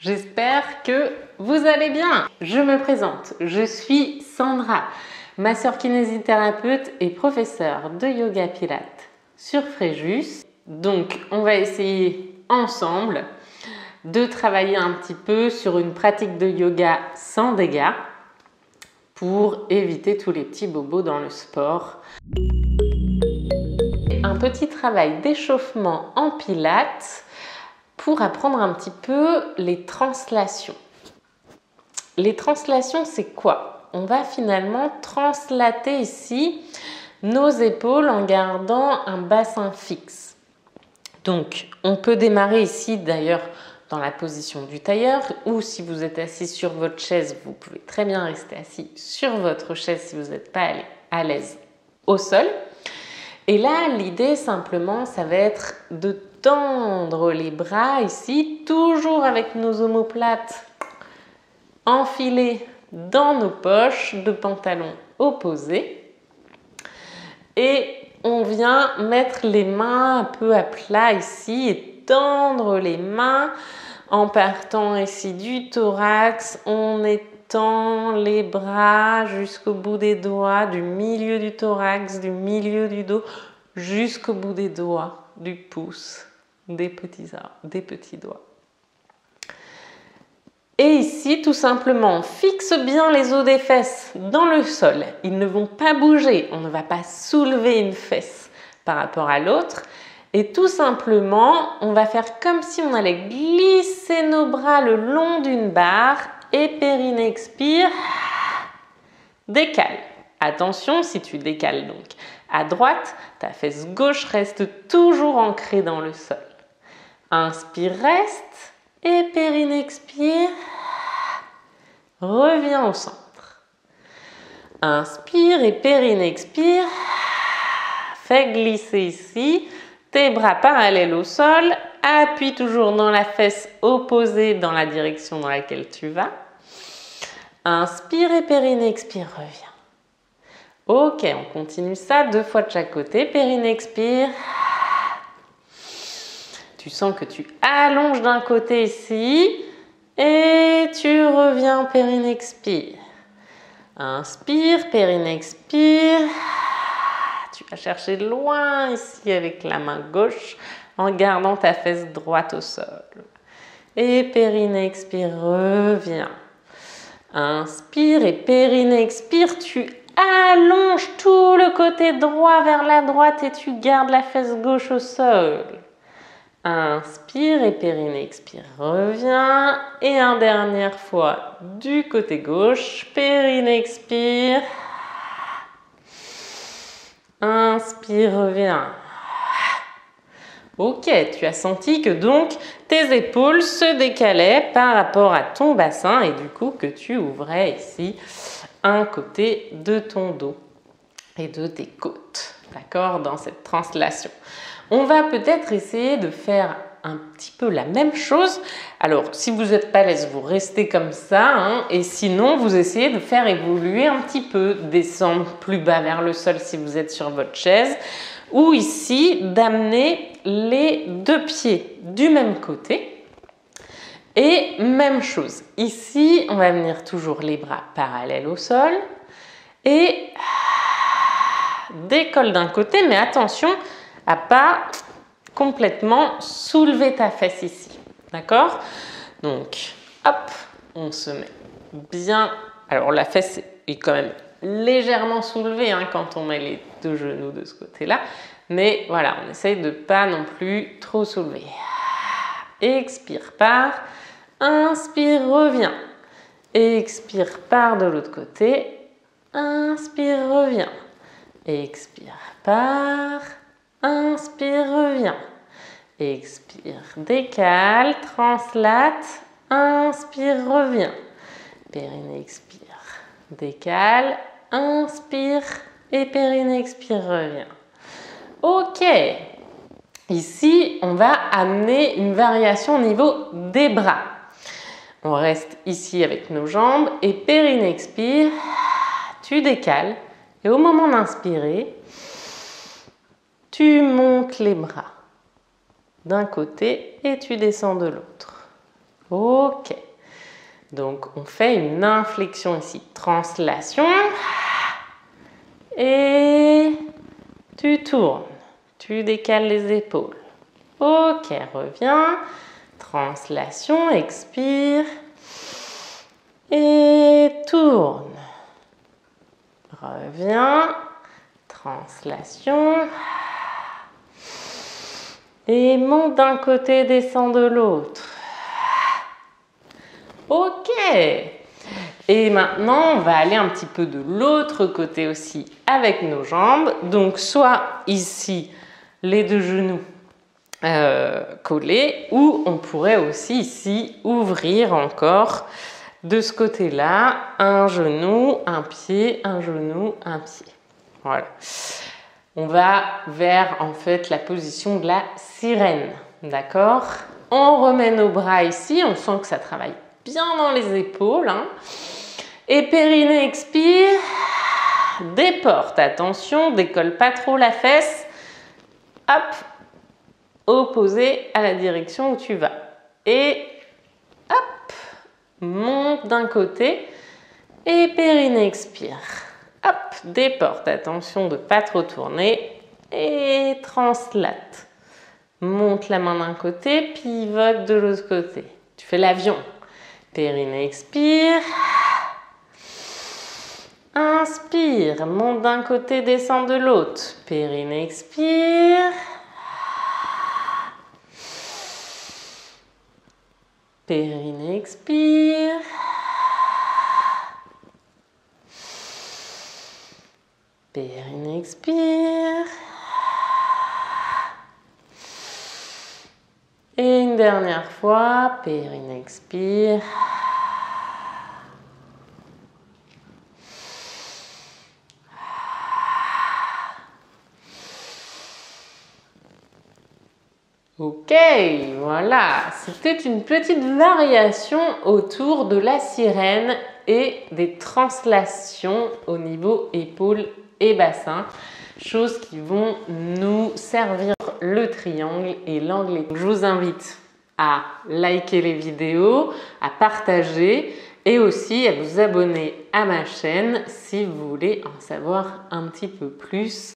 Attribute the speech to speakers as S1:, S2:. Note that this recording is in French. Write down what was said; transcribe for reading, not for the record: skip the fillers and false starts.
S1: J'espère que vous allez bien. Je me présente, je suis Sandra, masseur kinésithérapeute et professeure de yoga pilates sur Fréjus. Donc on va essayer ensemble de travailler un petit peu sur une pratique de yoga sans dégâts pour éviter tous les petits bobos dans le sport. Un petit travail d'échauffement en pilates pour apprendre un petit peu les translations. Les translations, c'est quoi? On va finalement translater ici nos épaules en gardant un bassin fixe. Donc, on peut démarrer ici d'ailleurs dans la position du tailleur, ou si vous êtes assis sur votre chaise, vous pouvez très bien rester assis sur votre chaise si vous n'êtes pas à l'aise au sol. Et là, l'idée simplement, ça va être de tendre les bras ici, toujours avec nos omoplates enfilées dans nos poches de pantalon opposées. Et on vient mettre les mains un peu à plat ici et tendre les mains en partant ici du thorax. On étend les bras jusqu'au bout des doigts, du milieu du thorax, du milieu du dos, jusqu'au bout des doigts, du pouce, des petits doigts. Et ici, tout simplement, on fixe bien les os des fesses dans le sol. Ils ne vont pas bouger. On ne va pas soulever une fesse par rapport à l'autre. Et tout simplement, on va faire comme si on allait glisser nos bras le long d'une barre. Et périnée expire. Décale. Attention, si tu décales donc à droite, ta fesse gauche reste toujours ancrée dans le sol. Inspire, reste. Et périnée expire. Reviens au centre. Inspire et périnée expire. Fais glisser ici tes bras parallèles au sol. Appuie toujours dans la fesse opposée dans la direction dans laquelle tu vas. Inspire et périnée expire, reviens. Ok, on continue ça 2 fois de chaque côté. Périnée expire. Tu sens que tu allonges d'un côté ici et tu reviens, périnée expire. Inspire, périnée expire. Tu vas chercher loin ici avec la main gauche en gardant ta fesse droite au sol. Et périnée expire, reviens. Inspire et périnée expire, tu allonges tout le côté droit vers la droite et tu gardes la fesse gauche au sol. Inspire et périnée expire, reviens. Et une dernière fois du côté gauche, périnée expire. Inspire, reviens. Ok, tu as senti que donc tes épaules se décalaient par rapport à ton bassin et du coup que tu ouvrais ici un côté de ton dos et de tes côtes, d'accord, dans cette translation. On va peut-être essayer de faire un petit peu la même chose. Alors, si vous n'êtes pas à l'aise, vous restez comme ça, et sinon, vous essayez de faire évoluer un petit peu, descendre plus bas vers le sol si vous êtes sur votre chaise, ou ici, d'amener les 2 pieds du même côté. Et même chose, ici, on va venir toujours les bras parallèles au sol et décolle d'un côté, mais attention à pas complètement soulever ta fesse ici, d'accord? Donc, hop, on se met bien. Alors, la fesse est quand même légèrement soulevée quand on met les 2 genoux de ce côté-là, mais voilà, on essaye de pas non plus trop soulever. Expire, pars. Inspire, reviens. Expire, pars de l'autre côté. Inspire, reviens. Expire, pars. Inspire, reviens. Expire, décale, translate. Inspire, reviens. Périnée expire, décale. Inspire et périnée expire, reviens. Ok. Ici, on va amener une variation au niveau des bras. On reste ici avec nos jambes et périnée expire. Tu décales et au moment d'inspirer, tu montes les bras d'un côté et tu descends de l'autre. Ok. Donc, on fait une inflexion ici. Translation. Et tu tournes. Tu décales les épaules. Ok, reviens. Translation, expire. Et tourne. Reviens. Translation. Et monte d'un côté, descend de l'autre. Ok. Et maintenant, on va aller un petit peu de l'autre côté aussi avec nos jambes. Donc, soit ici, les deux genoux collés, ou on pourrait aussi ici ouvrir encore de ce côté-là, un genou, un pied, un genou, un pied. Voilà. On va vers en fait la position de la sirène, d'accord? On remet nos bras ici, on sent que ça travaille bien dans les épaules. Hein. Et périnée, expire, déporte, attention, décolle pas trop la fesse. Hop, opposé à la direction où tu vas. Et hop, monte d'un côté et périnée, expire. Hop, déporte, attention de ne pas trop tourner et translate. Monte la main d'un côté, pivote de l'autre côté. Tu fais l'avion. Périnée, expire. Inspire, monte d'un côté, descend de l'autre. Périnée, expire. Périnée, expire. Périnée, expire. Et une dernière fois, périnée, expire. Ok, voilà, c'était une petite variation autour de la sirène et des translations au niveau épaules et bassin, choses qui vont nous servir le triangle et l'angle. Je vous invite à liker les vidéos, à partager et aussi à vous abonner à ma chaîne si vous voulez en savoir un petit peu plus.